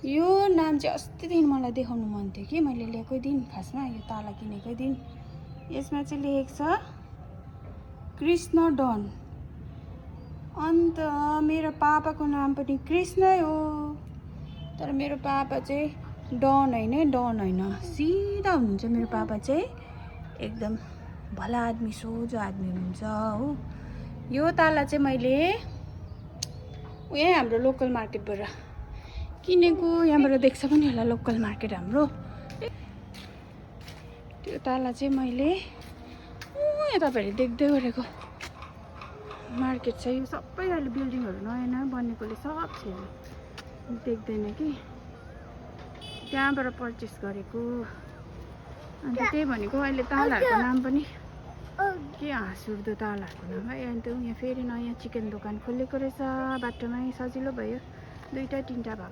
यो नाम चाहिँ अस्तिदेखि मलाई देखाउनु मन थियो कि मैले ल्याएकै दिन, खासमा यो ताला किनेकै दिन। यसमा चाहिँ लेखेको छ कृष्ण डन। अन्त मेरो पापाको नाम पनि कृष्णै हो, तर मेरो पापा चाहिँ डन होइन, सिधा हुनुहुन्छ मेरो पापा चाहिँ, एकदम भला आदमी, सोझो आदमी हुनुहुन्छ हो। यो ताला चाहिँ मैले यहीँ हाम्रो लोकल मार्केटबाट किनेको। यहाँबाट देख्छ पनि होला लोकल मार्केट हाम्रो। त्यो ताला चाहिँ मैले यहाँ तपाईँहरूले देख्दै गरेको मार्केट छ। यो सबै अहिले बिल्डिङहरू नयाँ नयाँ बनेकोले सब छैन, देख्दैन कि। त्यहाँबाट पर्चेस गरेको। अन्त त्यही भनेको अहिले तालाहरूको नाम पनि के हाँसउठ्दो तालाहरूको नाम है। अन्त यहाँ फेरि नयाँ चिकन दोकान खोलेको रहेछ बाटोमै, सजिलो भयो, 2टा 3टा भएको।